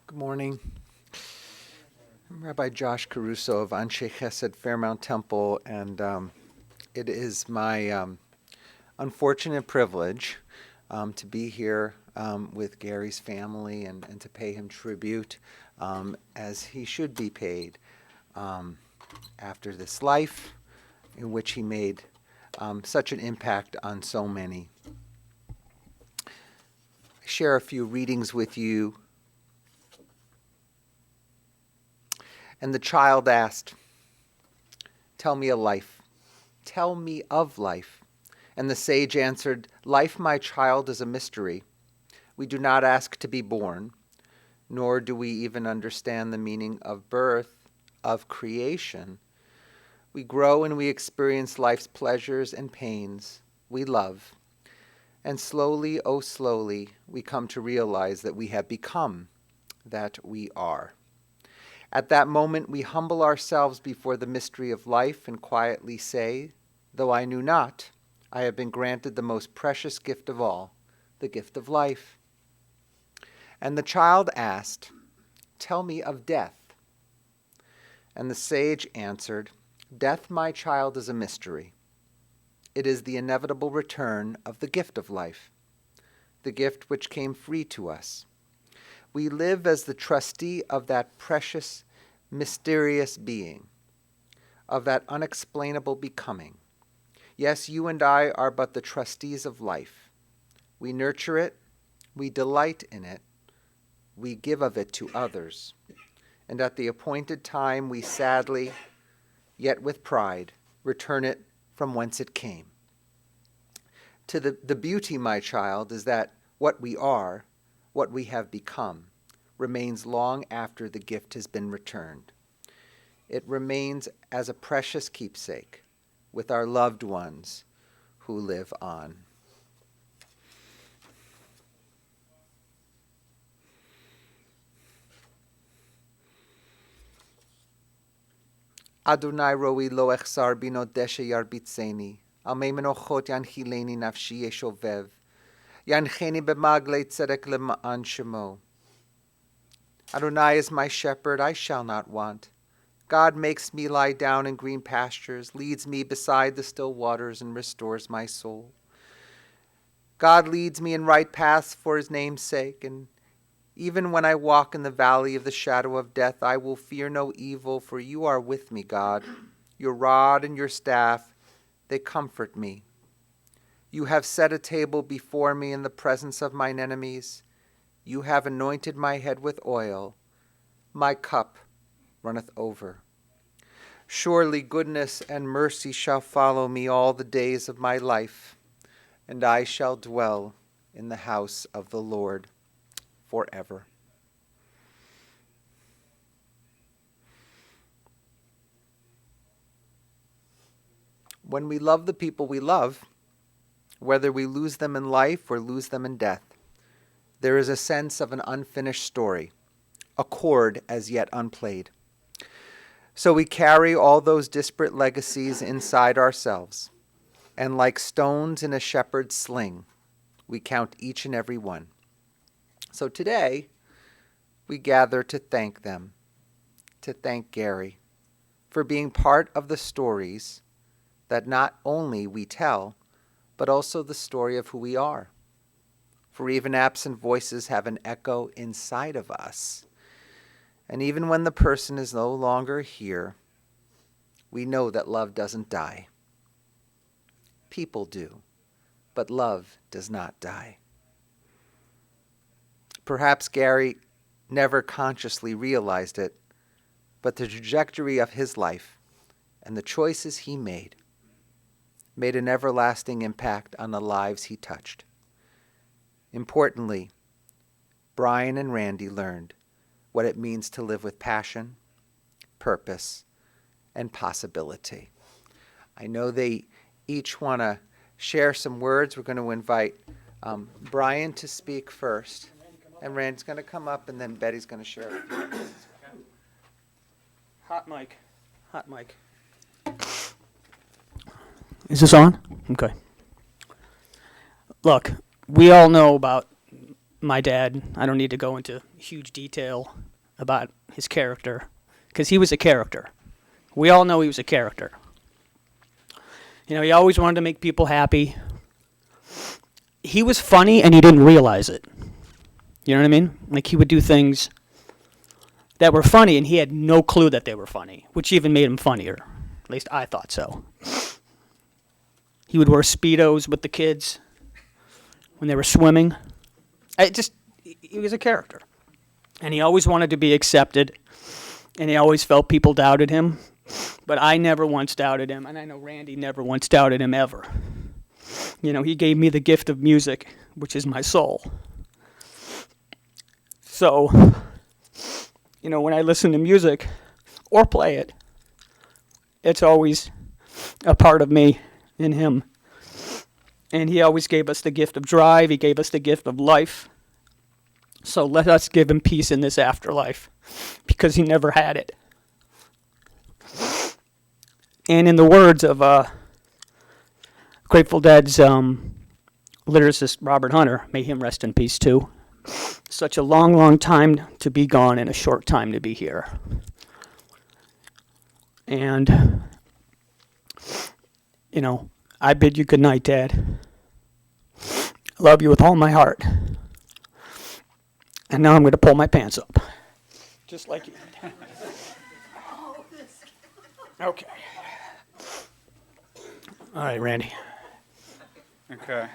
Good morning. I'm Rabbi Josh Caruso of Anshe Chesed Fairmount Temple, and it is my unfortunate privilege to be here with Gary's family and to pay him tribute as he should be paid after this life in which he made such an impact on so many. I share a few readings with you. And the child asked, "Tell me a life. Tell me of life." And the sage answered, "Life, my child, is a mystery. We do not ask to be born, nor do we even understand the meaning of birth, of creation. We grow and we experience life's pleasures and pains. We love. And slowly, oh slowly, we come to realize that we have become, that we are. At that moment, we humble ourselves before the mystery of life and quietly say, though I knew not, I have been granted the most precious gift of all, the gift of life." And the child asked, "Tell me of death." And the sage answered, "Death, my child, is a mystery. It is the inevitable return of the gift of life, the gift which came free to us. We live as the trustee of that precious, mysterious being, of that unexplainable becoming. Yes, you and I are but the trustees of life. We nurture it, we delight in it, we give of it to others. And at the appointed time we sadly, yet with pride, return it from whence it came. To the beauty, my child, is that what we are, what we have become, remains long after the gift has been returned. It remains as a precious keepsake with our loved ones who live on. Adonai roi lo echsar bino deshe yarbitzeni, al mei menochot yanchileni nafshi yeshovev, yancheni bemagle tzedek lema'an shemo. Adonai is my shepherd, I shall not want. God makes me lie down in green pastures, leads me beside the still waters, and restores my soul. God leads me in right paths for his name's sake, and even when I walk in the valley of the shadow of death, I will fear no evil, for you are with me, God. Your rod and your staff, they comfort me. You have set a table before me in the presence of mine enemies. You have anointed my head with oil. My cup runneth over. Surely goodness and mercy shall follow me all the days of my life, and I shall dwell in the house of the Lord forever. When we love the people we love, whether we lose them in life or lose them in death, there is a sense of an unfinished story, a chord as yet unplayed. So we carry all those disparate legacies inside ourselves, and like stones in a shepherd's sling, we count each and every one. So today, we gather to thank them, to thank Gary, for being part of the stories that not only we tell, but also the story of who we are. For even absent voices have an echo inside of us. And even when the person is no longer here, we know that love doesn't die. People do, but love does not die. Perhaps Gary never consciously realized it, but the trajectory of his life and the choices he made an everlasting impact on the lives he touched. Importantly, Brian and Randy learned what it means to live with passion, purpose, and possibility. I know they each want to share some words. We're going to invite Brian to speak first, and Randy's going to come up, and then Betty's going to share. Hot mic. Is this on? Okay. Look, we all know about my dad, I don't need to go into huge detail about his character, because he was a character. We all know he was a character. You know, he always wanted to make people happy. He was funny and he didn't realize it. You know what I mean? Like, he would do things that were funny and he had no clue that they were funny, which even made him funnier. At least I thought so. He would wear Speedos with the kids when they were swimming. He was a character. And he always wanted to be accepted. And he always felt people doubted him. But I never once doubted him. And I know Randy never once doubted him ever. You know, he gave me the gift of music, which is my soul. So, you know, when I listen to music or play it, it's always a part of me and him. And he always gave us the gift of drive. He gave us the gift of life. So let us give him peace in this afterlife, because he never had it. And in the words of Grateful Dead's lyricist Robert Hunter, may him rest in peace too, such a long, long time to be gone and a short time to be here. And, you know, I bid you good night, Dad. I love you with all my heart. And now I'm going to pull my pants up. Just like you did. Okay. All right, Randy. Okay.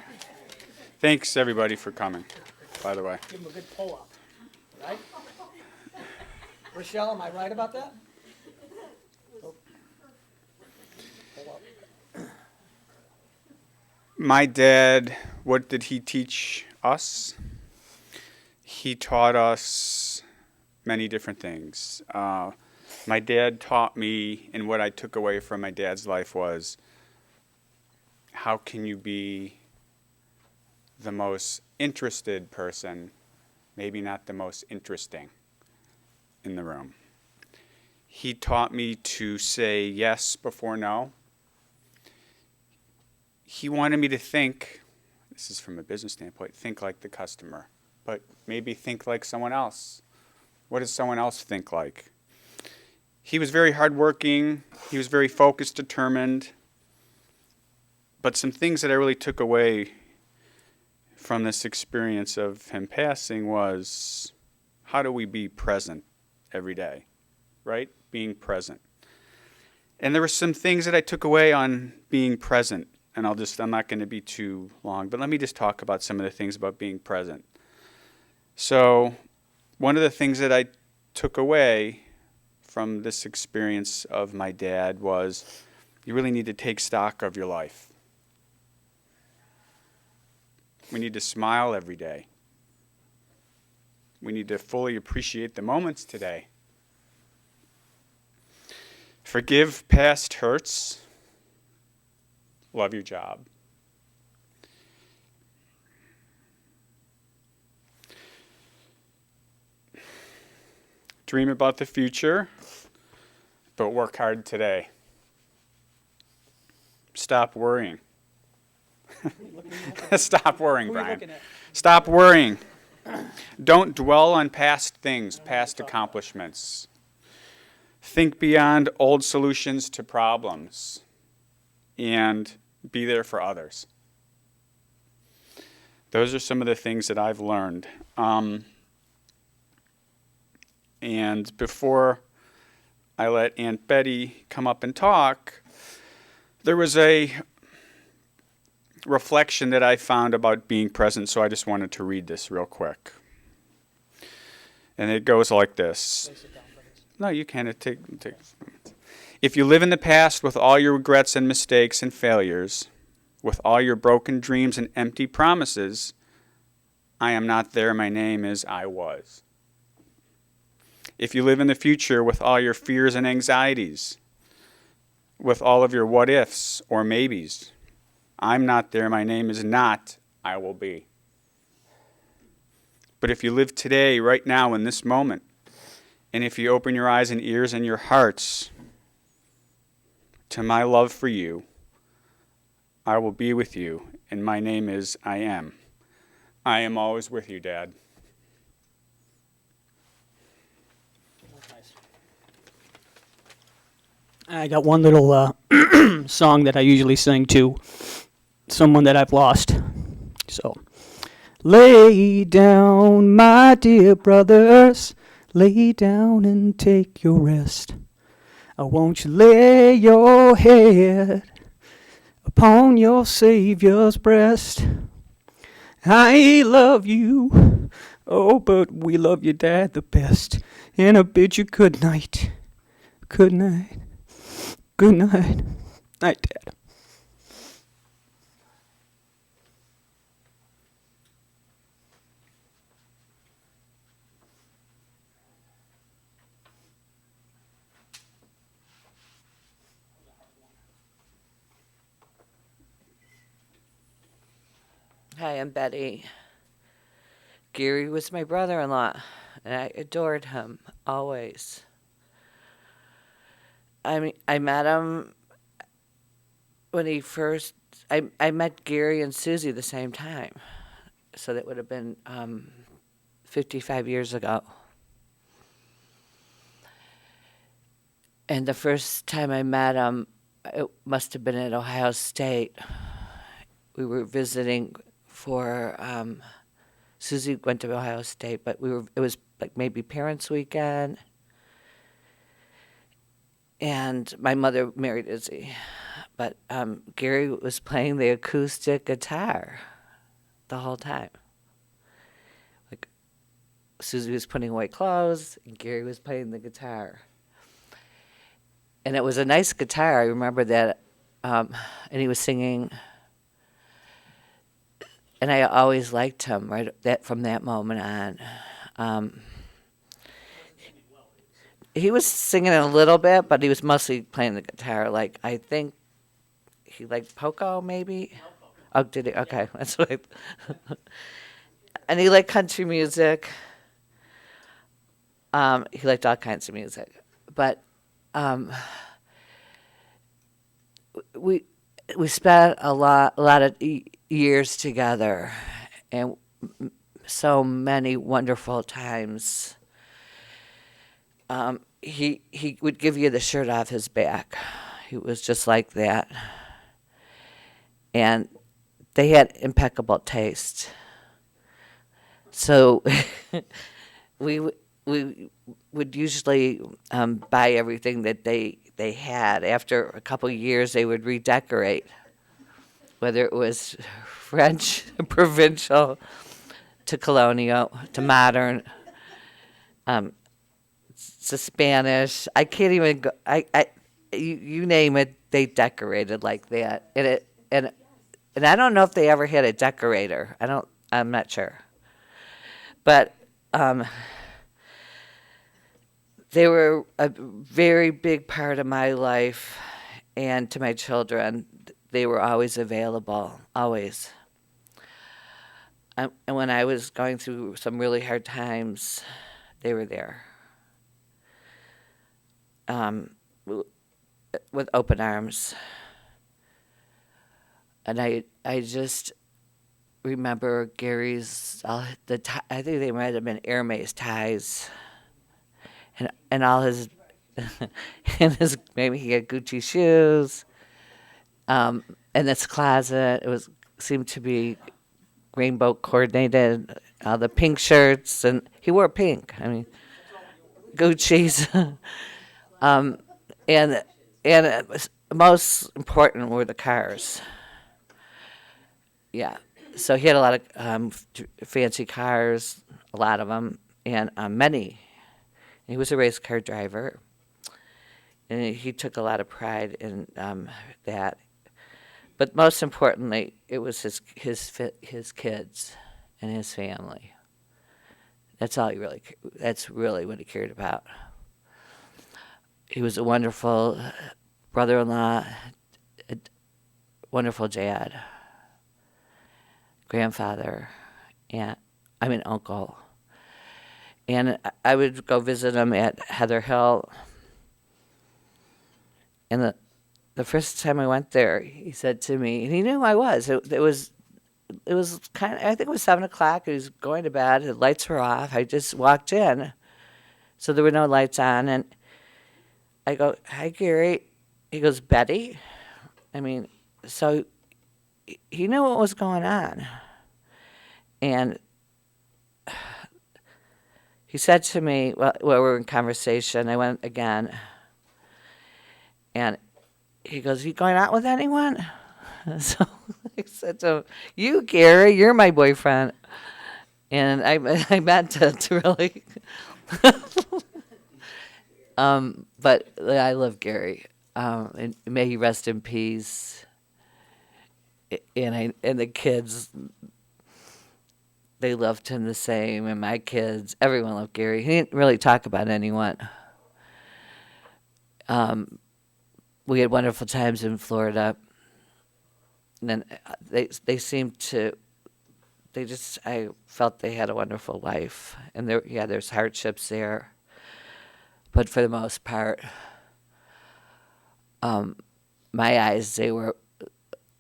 Thanks, everybody, for coming, by the way. Give him a good pull up. Right? Rochelle, am I right about that? Oh. Pull up. My dad, what did he teach us? He taught us many different things. My dad taught me, and what I took away from my dad's life was, how can you be the most interested person, maybe not the most interesting in the room? He taught me to say yes before no. He wanted me to think, this is from a business standpoint, think like the customer, but maybe think like someone else. What does someone else think like? He was very hardworking. He was very focused, determined. But some things that I really took away from this experience of him passing was, how do we be present every day, right? Being present. And there were some things that I took away on being present. And I'm not going to be too long, but let me just talk about some of the things about being present. So one of the things that I took away from this experience of my dad was, you really need to take stock of your life. We need to smile every day. We need to fully appreciate the moments today. Forgive past hurts. Love your job. Dream about the future, but work hard today. Stop worrying. Stop worrying, Brian. Stop worrying. Don't dwell on past things, past accomplishments. Think beyond old solutions to problems and be there for others. Those are some of the things that I've learned. And before I let Aunt Betty come up and talk, there was a reflection that I found about being present, so I just wanted to read this real quick. And it goes like this. No, you can't. Take. If you live in the past with all your regrets and mistakes and failures, with all your broken dreams and empty promises, I am not there, my name is I was. If you live in the future with all your fears and anxieties, with all of your what ifs or maybes, I'm not there, my name is not I will be. But if you live today, right now, in this moment, and if you open your eyes and ears and your hearts to my love for you, I will be with you, and my name is I am. I am always with you, Dad. I got one little song that I usually sing to someone that I've lost. So, lay down, my dear brothers, lay down and take your rest. Won't you lay your head upon your Savior's breast? I love you, oh, but we love your dad the best. And I bid you good night, good night, good night, night, Dad. Hi, I'm Betty. Gary was my brother-in-law, and I adored him always. I met him when he first. I met Gary and Susie the same time, so that would have been 55 years ago. And the first time I met him, it must have been at Ohio State. We were visiting for Susie went to Ohio State, but it was like maybe parents' weekend. And my mother married Izzy. But Gary was playing the acoustic guitar the whole time. Like Susie was putting away clothes and Gary was playing the guitar. And it was a nice guitar. I remember that. And he was singing. And I always liked him from that moment on. He was singing a little bit, but he was mostly playing the guitar. Like, I think he liked Poco, maybe? Oh, did he? Okay, that's what and he liked country music. He liked all kinds of music. But we spent a lot of years together, and so many wonderful times. He would give you the shirt off his back. He was just like that. And they had impeccable taste. So we would usually buy everything that they had. After a couple of years, they would redecorate, whether it was French, provincial, to colonial, to modern, to Spanish. I can't even go. You name it, they decorated like that. And I don't know if they ever had a decorator. I'm not sure. But they were a very big part of my life, and to my children, they were always available, always. And when I was going through some really hard times, they were there. With open arms. And I just remember Gary's, I think they might have been Hermes ties. And all his, maybe he had Gucci shoes. In this closet, seemed to be rainbow coordinated, all the pink shirts, and he wore pink. I mean, Gucci's. And most important were the cars. Yeah. So he had a lot of fancy cars, a lot of them, and many. He was a race car driver, and he took a lot of pride in that. But most importantly, it was his kids and his family. That's really what he cared about. He was a wonderful brother-in-law, a wonderful dad, grandfather, uncle. And I would go visit him at Heather Hill. And the first time I went there, he said to me, and he knew who I was. It was it was I think it was 7 o'clock. He was going to bed. The lights were off. I just walked in, so there were no lights on, and I go, "Hi, Gary." He goes, "Betty." I mean, so he knew what was going on, and he said to me, well, we were in conversation. I went again, and he goes, "You going out with anyone?" So I said to him, "You, Gary, you're my boyfriend." And I meant to really, but I love Gary, and may he rest in peace. And the kids, they loved him the same, and my kids, everyone loved Gary. He didn't really talk about anyone. We had wonderful times in Florida. And then they seemed to, I felt they had a wonderful life. And there's hardships there. But for the most part, my eyes, they were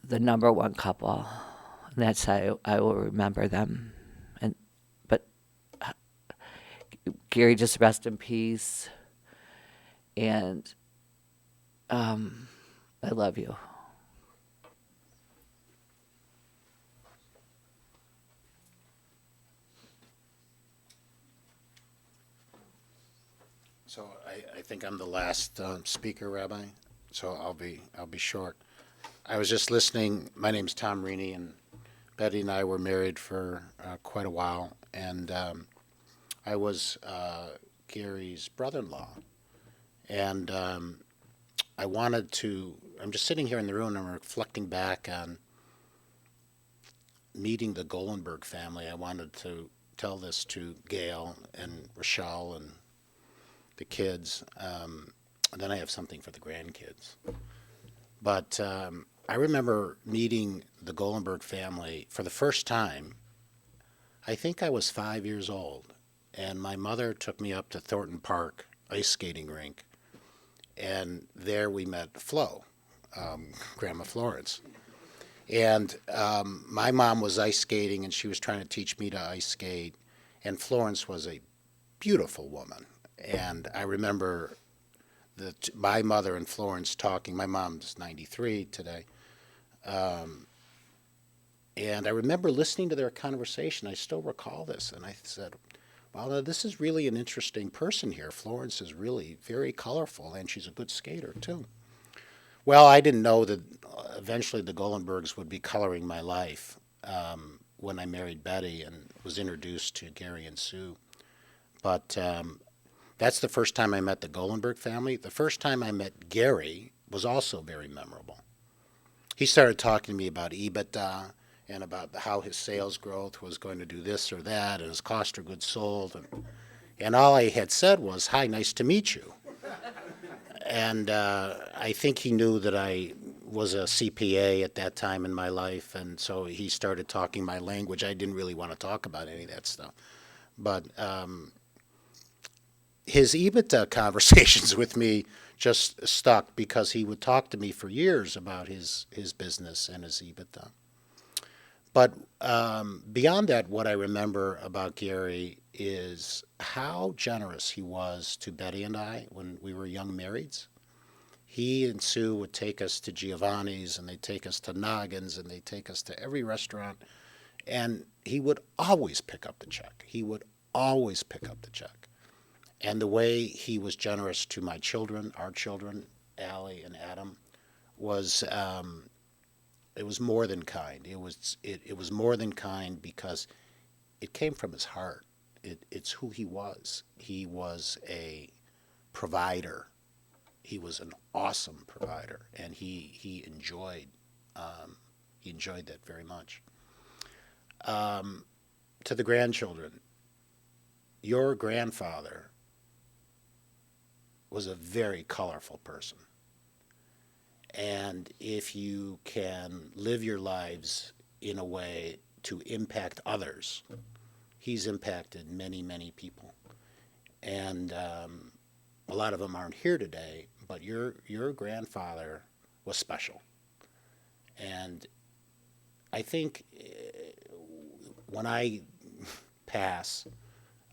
the number one couple. And that's how I will remember them. But Gary, just rest in peace. And I love you. So I think I'm the last speaker, Rabbi. So I'll be short. I was just listening. My name's Tom Reaney, and Betty and I were married for quite a while, and I was Gary's brother-in-law, and I wanted to. I'm just sitting here in the room and I'm reflecting back on meeting the Golenberg family. I wanted to tell this to Gail and Rochelle and the kids, and then I have something for the grandkids. But I remember meeting the Golenberg family for the first time. I think I was 5 years old, and my mother took me up to Thornton Park ice skating rink, and there we met Flo, Grandma Florence. And my mom was ice skating, and she was trying to teach me to ice skate, and Florence was a beautiful woman. And I remember my mother and Florence talking. My mom's 93 today. And I remember listening to their conversation. I still recall this. And I said, wow, this is really an interesting person here. Florence is really very colorful, and she's a good skater, too. Well, I didn't know that eventually the Golenbergs would be coloring my life when I married Betty and was introduced to Gary and Sue. But that's the first time I met the Golenberg family. The first time I met Gary was also very memorable. He started talking to me about EBITDA and about how his sales growth was going to do this or that, and his cost of goods sold. And all I had said was, "Hi, nice to meet you." And I think he knew that I was a CPA at that time in my life, and so he started talking my language. I didn't really want to talk about any of that stuff. But his EBITDA conversations with me just stuck because he would talk to me for years about his business and his EBITDA. But beyond that, what I remember about Gary is how generous he was to Betty and I when we were young marrieds. He and Sue would take us to Giovanni's, and they'd take us to Noggin's, and they'd take us to every restaurant. And he would always pick up the check. He would always pick up the check. And the way he was generous to my children, our children, Allie and Adam, was it was more than kind. It was more than kind because it came from his heart. It's who he was. He was a provider. He was an awesome provider, and he enjoyed that very much. To the grandchildren, your grandfather was a very colorful person. And if you can live your lives in a way to impact others, he's impacted many, many people. And a lot of them aren't here today, but your grandfather was special. And I think when I pass,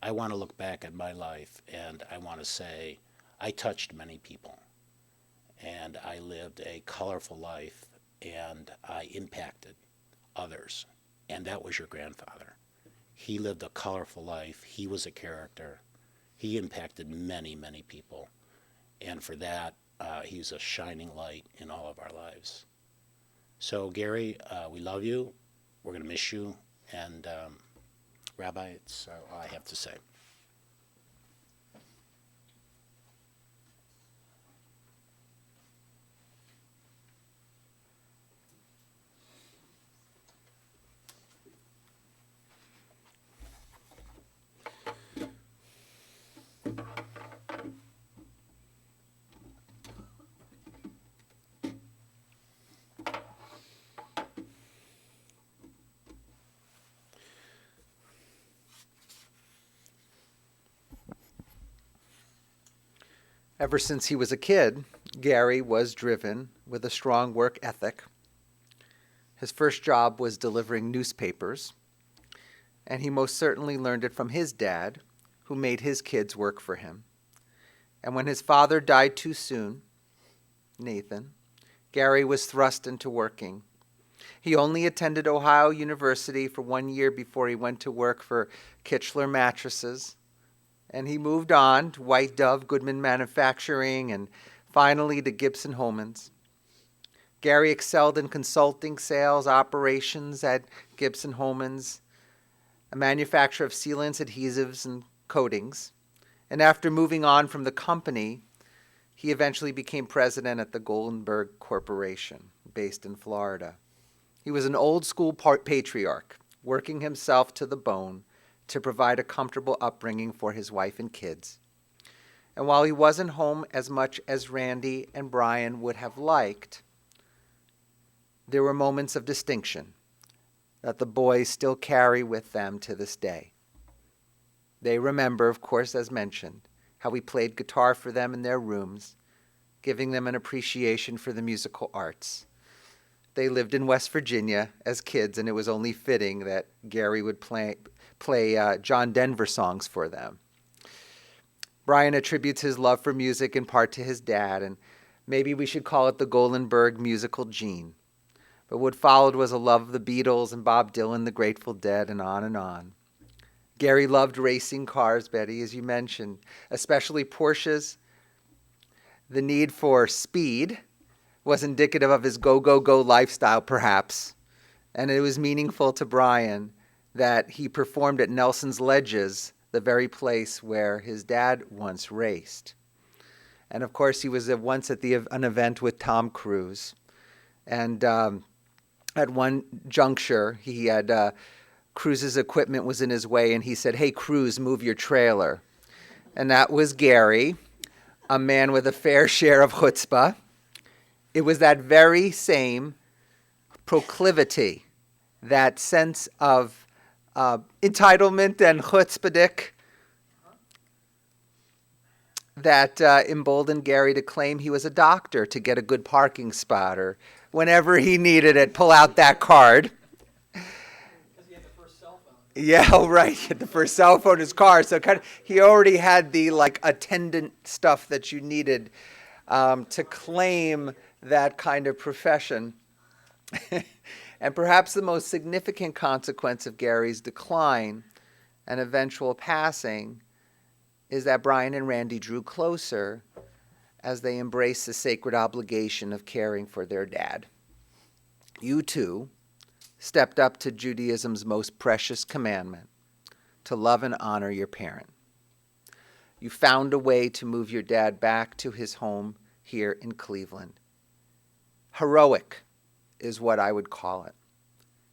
I want to look back at my life and I want to say I touched many people and I lived a colorful life and I impacted others. And that was your grandfather. He lived a colorful life. He was a character. He impacted many, many people. And for that, he's a shining light in all of our lives. So, Gary, we love you. We're going to miss you. And, Rabbi, it's all I have to say. Ever since he was a kid, Gary was driven with a strong work ethic. His first job was delivering newspapers, and he most certainly learned it from his dad, who made his kids work for him. And when his father died too soon, Nathan, Gary was thrust into working. He only attended Ohio University for 1 year before he went to work for Kichler Mattresses. And he moved on to White Dove Goodman Manufacturing and finally to Gibson Homans. Gary excelled in consulting, sales, operations at Gibson Homans, a manufacturer of sealants, adhesives, and coatings. And after moving on from the company, he eventually became president at the Golenberg Corporation, based in Florida. He was an old-school patriarch, working himself to the bone to provide a comfortable upbringing for his wife and kids. And while he wasn't home as much as Randy and Brian would have liked, there were moments of distinction that the boys still carry with them to this day. They remember, of course, as mentioned, how he played guitar for them in their rooms, giving them an appreciation for the musical arts. They lived in West Virginia as kids, and it was only fitting that Gary would play John Denver songs for them. Brian attributes his love for music in part to his dad, and maybe we should call it the Golenberg musical gene. But what followed was a love of the Beatles and Bob Dylan, the Grateful Dead, and on and on. Gary loved racing cars, Betty, as you mentioned, especially Porsches. The need for speed was indicative of his go-go-go lifestyle, perhaps, and it was meaningful to Brian that he performed at Nelson's Ledges, the very place where his dad once raced. And of course, he was once at an event with Tom Cruise. And at one juncture, he had Cruise's equipment was in his way, and he said, "Hey, Cruise, move your trailer." And that was Gary, a man with a fair share of chutzpah. It was that very same proclivity, that sense of entitlement and chutzpahdik that emboldened Gary to claim he was a doctor to get a good parking spot, or whenever he needed it, pull out that card. Because he had the first cell phone. Yeah, right. He had the first cell phone in his car, so he already had the attendant stuff that you needed to claim that kind of profession. And perhaps the most significant consequence of Gary's decline and eventual passing is that Brian and Randy drew closer as they embraced the sacred obligation of caring for their dad. You too stepped up to Judaism's most precious commandment, to love and honor your parent. You found a way to move your dad back to his home here in Cleveland. Heroic is what I would call it.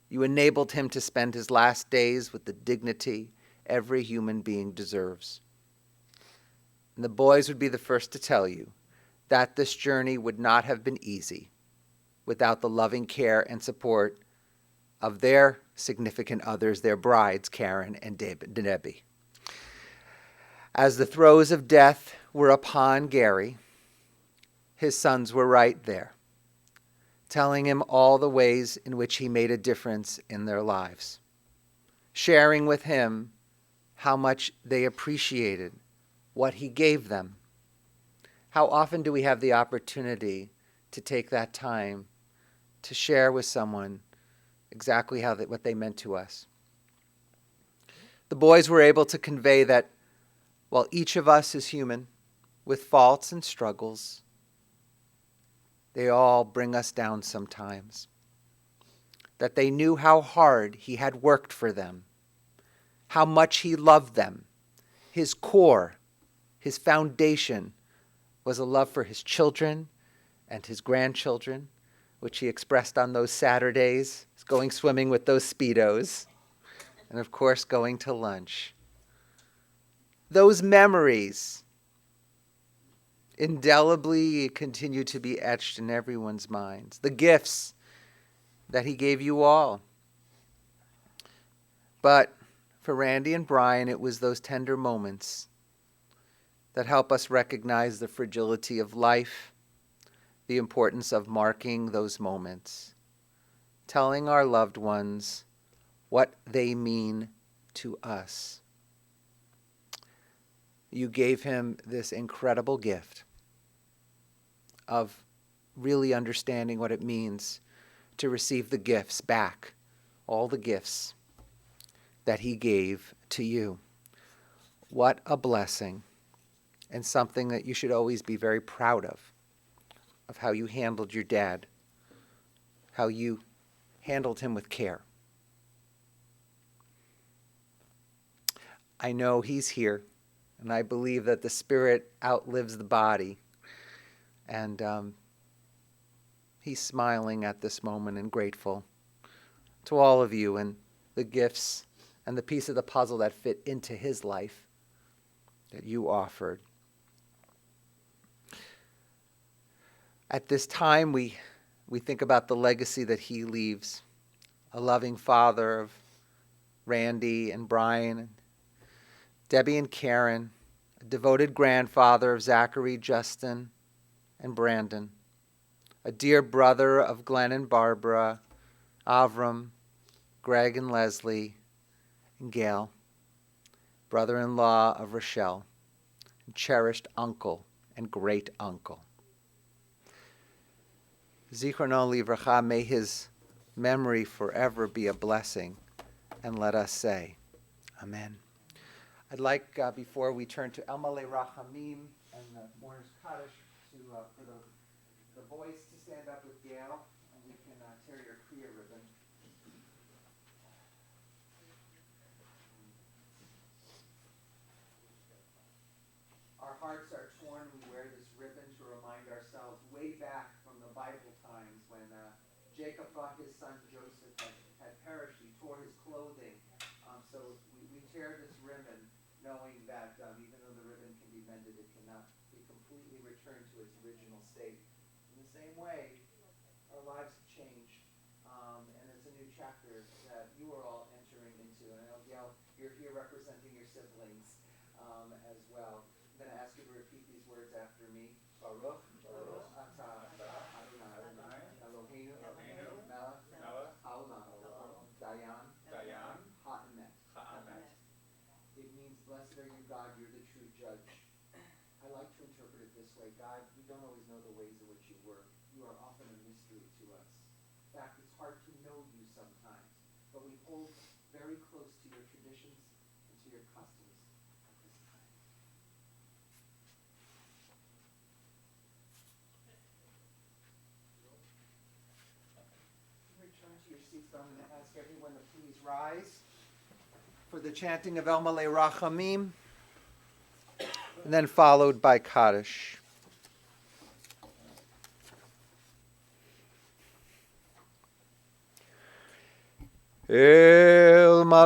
You enabled him to spend his last days with the dignity every human being deserves. And the boys would be the first to tell you that this journey would not have been easy without the loving care and support of their significant others, their brides, Karen and Debbie. As the throes of death were upon Gary, his sons were right there, telling him all the ways in which he made a difference in their lives, sharing with him how much they appreciated what he gave them. How often do we have the opportunity to take that time to share with someone exactly what they meant to us? The boys were able to convey that while each of us is human, with faults and struggles, they all bring us down sometimes. That they knew how hard he had worked for them, how much he loved them. His core, his foundation, was a love for his children and his grandchildren, which he expressed on those Saturdays, going swimming with those Speedos, and of course going to lunch. Those memories indelibly continue to be etched in everyone's minds. The gifts that he gave you all. But for Randy and Brian, it was those tender moments that help us recognize the fragility of life, the importance of marking those moments, telling our loved ones what they mean to us. You gave him this incredible gift of really understanding what it means to receive the gifts back, all the gifts that he gave to you. What a blessing, and something that you should always be very proud of how you handled your dad, how you handled him with care. I know he's here, and I believe that the spirit outlives the body. And he's smiling at this moment and grateful to all of you and the gifts and the piece of the puzzle that fit into his life that you offered. At this time, we think about the legacy that he leaves, a loving father of Randy and Brian, and Debbie and Karen, a devoted grandfather of Zachary, Justin, and Brandon, a dear brother of Glenn and Barbara, Avram, Greg and Leslie, and Gail, brother-in-law of Rochelle, and cherished uncle and great-uncle. Zichrono livracha, may his memory forever be a blessing, and let us say, Amen. I'd like, before we turn to Elmalei Rachamim and the Mourner's Kaddish, for the boys to stand up with Gail, and we can tear your Kriya ribbon. Our hearts are torn. We wear this ribbon to remind ourselves way back from the Bible times when Jacob thought his son Joseph had perished. He tore his clothing. So we tear this ribbon knowing that even though the ribbon can be mended, it cannot be completely returned to its original state. In the same way, our lives have changed, and it's a new chapter that you are all entering into. And I know, Gail, you're here representing your siblings as well. I'm going to ask you to repeat these words after me. Baruch, Baruch atah Adonai, Eloheinu, melech haolam, Dayan, ha'emet. It means, blessed are you, God, you're the true judge. I like to interpret it this way. God, we don't always know the ways in which you work. You are often a mystery to us. In fact, it's hard to know you sometimes. But we hold very close to your traditions and to your customs at this time. Return to your seats. I'm going to ask everyone to please rise for the chanting of Elmalei Rachamim, and then followed by Kaddish.